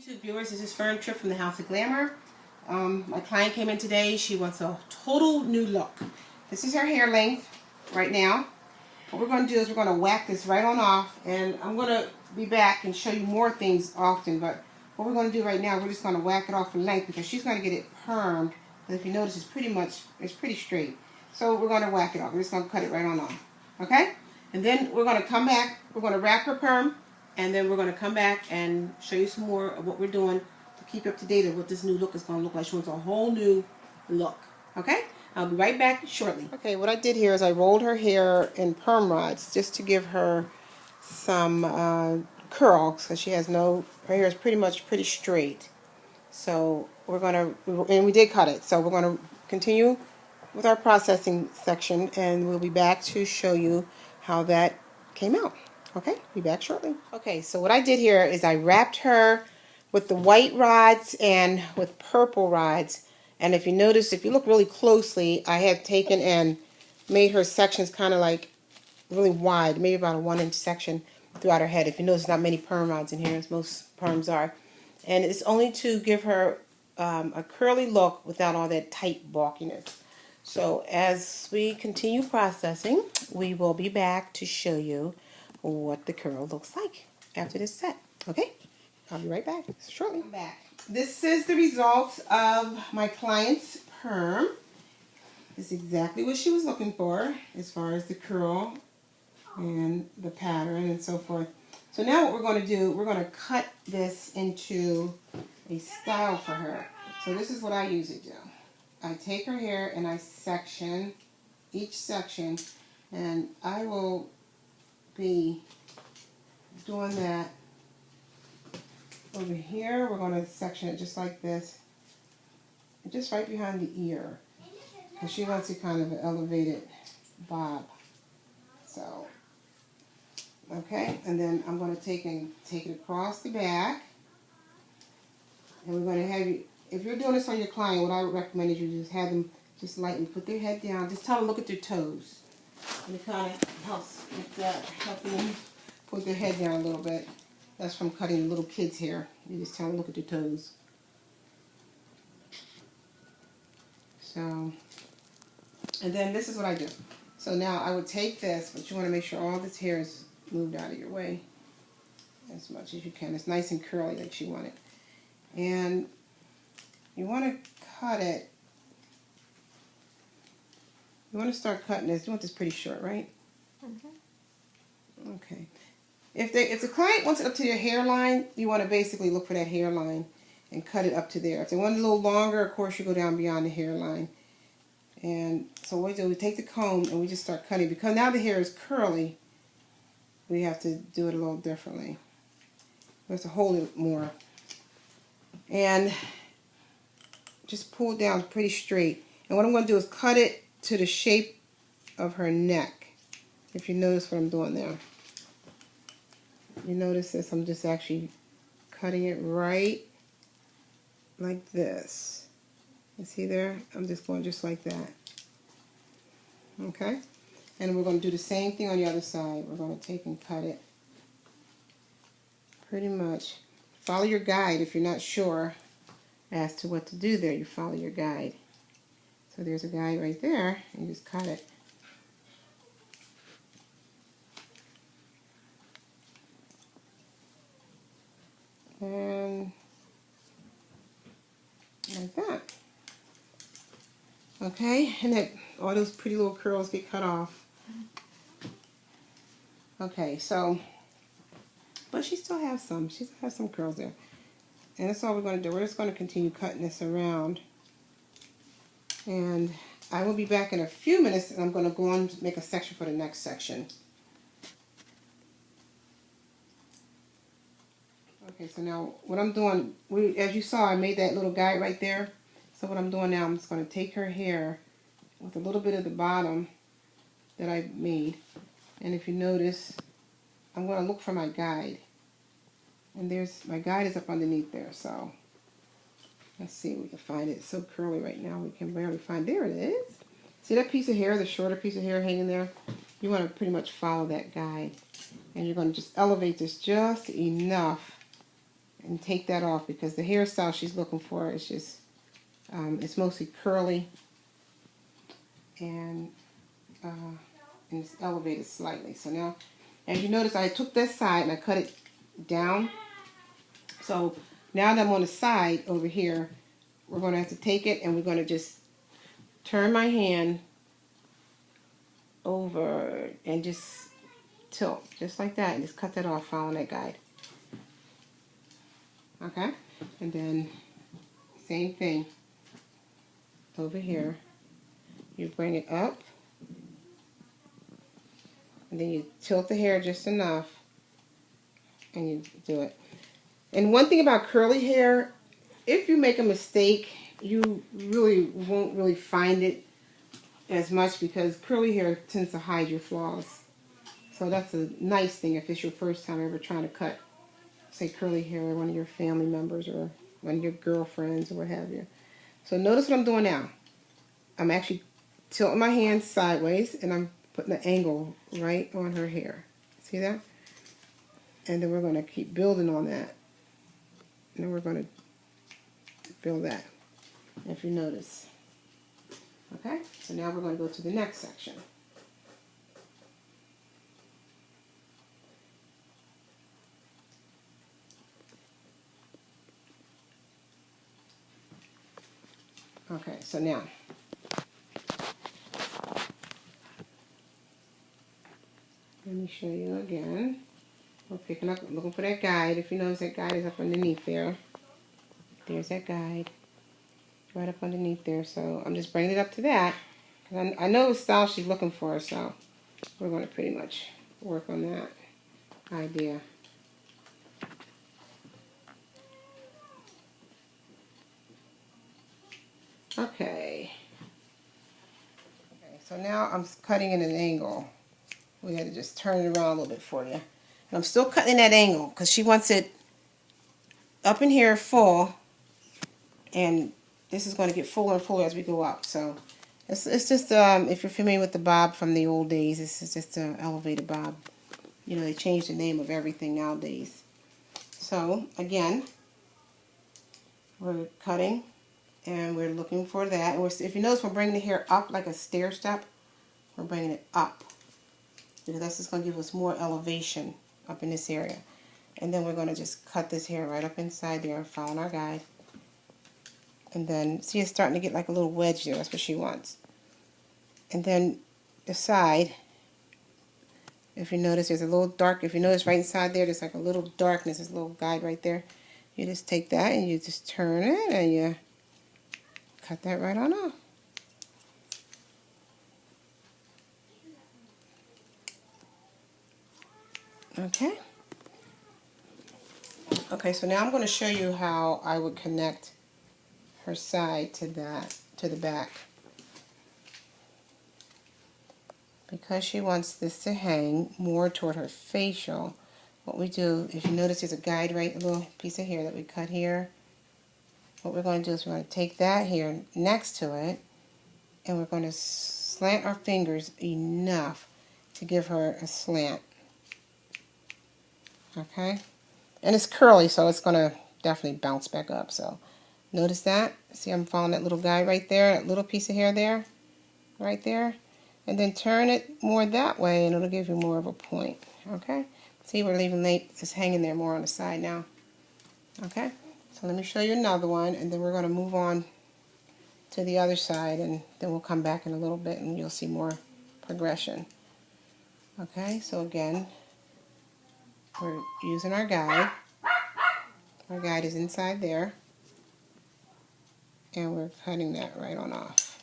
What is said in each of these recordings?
YouTube viewers, this is Fern Trip from the House of Glamour. My client came in today. She wants a total new look. This is her hair length right now. What we're going to do is we're going to whack this right on off, and I'm going to be back and show you more things often, but what we're going to do right now, we're just going to whack it off in length because she's going to get it permed. But if you notice, it's pretty straight. So we're going to whack it off. We're just going to cut it right on off. Okay? And then we're going to come back. We're going to wrap her perm, and then we're going to come back and show you some more of what we're doing to keep you up to date of what this new look is going to look like. She wants a whole new look. Okay? I'll be right back shortly. Okay, what I did here is I rolled her hair in perm rods just to give her some curls because her hair is pretty straight. So we're going to, and we did cut it, so we're going to continue with our processing section, and we'll be back to show you how that came out. Okay, be back shortly. Okay, so what I did here is I wrapped her with the white rods and with purple rods. And if you notice, if you look really closely, I have taken and made her sections kind of like really wide, maybe about a 1-inch section throughout her head. If you notice, not many perm rods in here, as most perms are. And it's only to give her a curly look without all that tight bulkiness. So as we continue processing, we will be back to show you what the curl looks like after this set. Okay? I'll be right back shortly. I'm back. This is the result of my client's perm. It's exactly what she was looking for as far as the curl and the pattern and so forth. So now what we're going to do, we're going to cut this into a style for her. So this is what I usually do. I take her hair and I section each section, and I will be doing that over here. We're going to section it just like this, just right behind the ear, because she wants it kind of an elevated bob. So, okay, and then I'm going to take it across the back, and we're going to have you, if you're doing this on your client, what I would recommend is you just have them just lightly put their head down, just tell them look at their toes, and it kind of helps with that, helping them put their head down a little bit. That's from cutting little kids' hair. You just tell them look at their toes. So, and then this is what I do. So now I would take this, but you want to make sure all this hair is moved out of your way as much as you can. It's nice and curly like she wanted. And you want to cut it. You want to start cutting this. You want this pretty short, right? Mm-hmm. Okay. If the client wants it up to your hairline, you want to basically look for that hairline and cut it up to there. If they want it a little longer, of course, you go down beyond the hairline. And so what we do, we take the comb and we just start cutting. Because now the hair is curly, we have to do it a little differently. We have to hold it more. And just pull it down pretty straight. And what I'm going to do is cut it to the shape of her neck. If you notice what I'm doing there. You notice this, I'm just actually cutting it right like this. You see there? I'm just going just like that. Okay? And we're going to do the same thing on the other side. We're going to take and cut it pretty much. Follow your guide if you're not sure as to what to do there. You follow your guide. So there's a guide right there, and you just cut it. And like that. Okay, and that all those pretty little curls get cut off. Okay, so, but she still has some. She still has some curls there. And that's all we're going to do. We're just going to continue cutting this around. And I will be back in a few minutes, and I'm going to go on and make a section for the next section. Okay, so now what I'm doing, as you saw, I made that little guide right there. So what I'm doing now, I'm just going to take her hair with a little bit of the bottom that I made. And if you notice, I'm going to look for my guide. And my guide is up underneath there, so let's see if we can find it. It's so curly right now, we can barely find. There it is. See that piece of hair, the shorter piece of hair hanging there? You want to pretty much follow that guide. And you're going to just elevate this just enough and take that off, because the hairstyle she's looking for is just, it's mostly curly and it's elevated slightly. So now, as you notice, I took this side and I cut it down. So now that I'm on the side over here, we're going to have to take it and we're going to just turn my hand over and just tilt, just like that, and just cut that off following that guide. Okay? And then, same thing over here. You bring it up, and then you tilt the hair just enough, and you do it. And one thing about curly hair, if you make a mistake, you really won't really find it as much, because curly hair tends to hide your flaws. So that's a nice thing if it's your first time ever trying to cut, say, curly hair with one of your family members or one of your girlfriends or what have you. So notice what I'm doing now. I'm actually tilting my hand sideways and I'm putting the angle right on her hair. See that? And then we're going to keep building on that. And then we're going to build that, if you notice. Okay, so now we're going to go to the next section. Okay, so now, let me show you again. We're picking up, looking for that guide. If you notice, that guide is up underneath there. There's that guide, right up underneath there. So I'm just bringing it up to that. I know the style she's looking for, so we're going to pretty much work on that idea. Okay. So now I'm cutting in an angle. We had to just turn it around a little bit for you. And I'm still cutting that angle because she wants it up in here full, and this is going to get fuller and fuller as we go up. So it's just, if you're familiar with the bob from the old days, this is just an elevated bob. You know, they changed the name of everything nowadays. So again, we're cutting and we're looking for that. And if you notice, we're bringing the hair up like a stair step. We're bringing it up because that's just going to give us more elevation up in this area. And then we're going to just cut this hair right up inside there, following our guide. And then, see, it's starting to get like a little wedge there. That's what she wants. And then the side, if you notice, there's a little dark. If you notice right inside there, there's like a little darkness. There's a little guide right there. You just take that and you just turn it and you cut that right on off. Okay. Okay, so now I'm going to show you how I would connect her side to that, to the back. Because she wants this to hang more toward her facial, what we do, if you notice, there's a guide right, a little piece of hair that we cut here. What we're going to do is we're going to take that here next to it, and we're going to slant our fingers enough to give her a slant. Okay? And it's curly, so it's going to definitely bounce back up. So notice that. See, I'm following that little guy right there, that little piece of hair there, right there. And then turn it more that way, and it'll give you more of a point. Okay? See, we're leaving it's hanging there more on the side now. Okay? So let me show you another one, and then we're going to move on to the other side, and then we'll come back in a little bit, and you'll see more progression. Okay? So again, we're using our guide. Our guide is inside there. And we're cutting that right on off.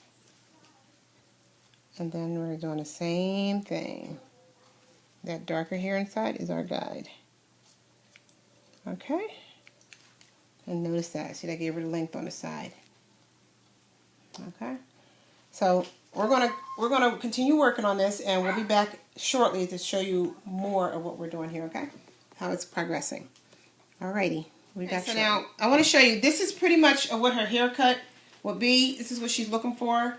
And then we're doing the same thing. That darker hair inside is our guide. Okay? And notice that. See, that gave her the length on the side. Okay? So we're gonna continue working on this, and we'll be back shortly to show you more of what we're doing here, okay? How it's progressing. Alrighty. We'll be back shortly. Now I want to show you, this is pretty much what her haircut will be. This is what she's looking for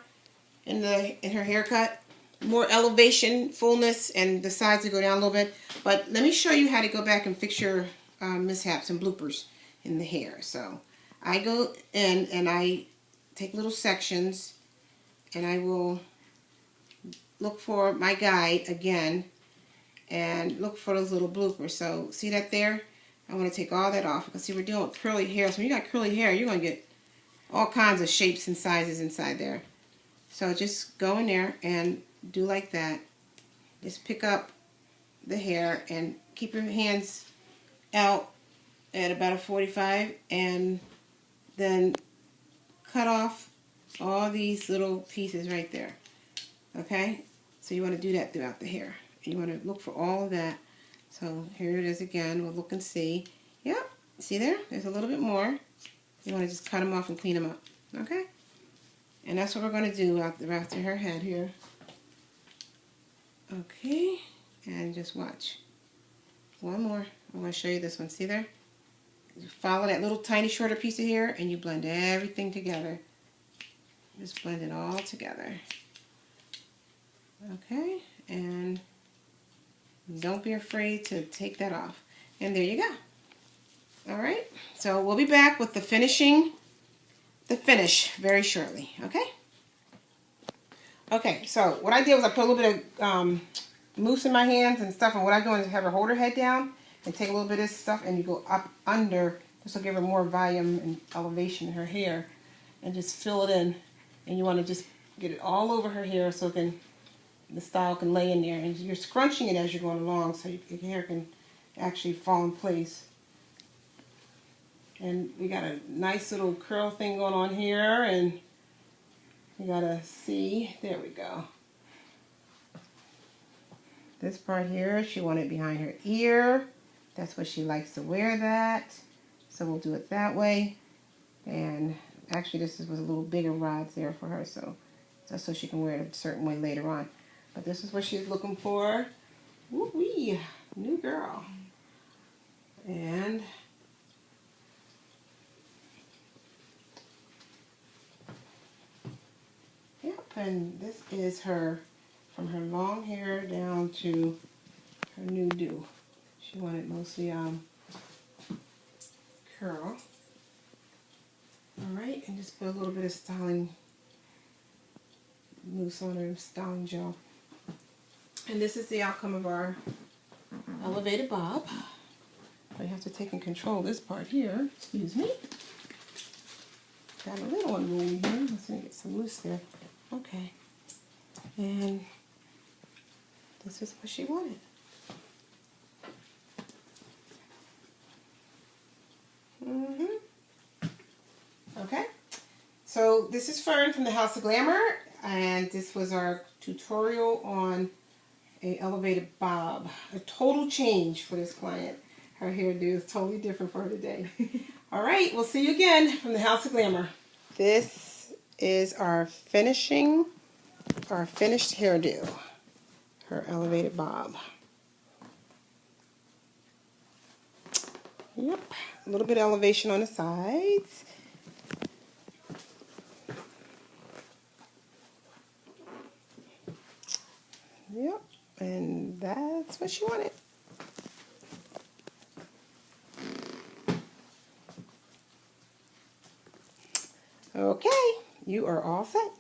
in her haircut. More elevation, fullness, and the sides to go down a little bit. But let me show you how to go back and fix your mishaps and bloopers. in the hair. So I go in and I take little sections, and I will look for my guide again and look for those little bloopers. So see that there? I want to take all that off because see, we're dealing with curly hair. So when you got curly hair, you're going to get all kinds of shapes and sizes inside there. So just go in there and do like that. Just pick up the hair and keep your hands out at about a 45, and then cut off all these little pieces right there. Okay? So you want to do that throughout the hair. You want to look for all of that. So here it is again. We'll look and see. Yep. See there? There's a little bit more. You want to just cut them off and clean them up. Okay? And that's what we're going to do after her head here. Okay. And just watch. One more. I'm going to show you this one. See there? You follow that little tiny shorter piece of hair and you blend everything together. Just blend it all together. Okay? And don't be afraid to take that off. And there you go. Alright? So we'll be back with the finish very shortly. Okay? Okay, so what I did was I put a little bit of mousse in my hands and stuff, and what I do is have her hold her head down and take a little bit of this stuff and you go up under. This will give her more volume and elevation in her hair, and just fill it in. And you want to just get it all over her hair so the style can lay in there. And you're scrunching it as you're going along so your hair can actually fall in place. And we got a nice little curl thing going on here, and you gotta see, there we go. This part here, she wanted behind her ear. That's what she likes to wear that. So we'll do it that way. And actually this was a little bigger rods there for her, so just so she can wear it a certain way later on. But this is what she's looking for. Woo-wee, new girl. And yep, and this is her, from her long hair down to her new do. She wanted mostly curl. Alright, and just put a little bit of styling mousse on her, styling gel. And this is the outcome of our elevated bob. I have to take and control this part here. Excuse me. Got a little unruly here. Let's see, get some loose there. Okay. And this is what she wanted. Okay. So this is Fern from the House of Glamour, and this was our tutorial on a elevated bob. A total change for this client. Her hairdo is totally different for her today. All right, we'll see you again from the House of Glamour. This is our finished hairdo. Her elevated bob. Yep, a little bit of elevation on the sides. Yep, and that's what she wanted. Okay, you are all set.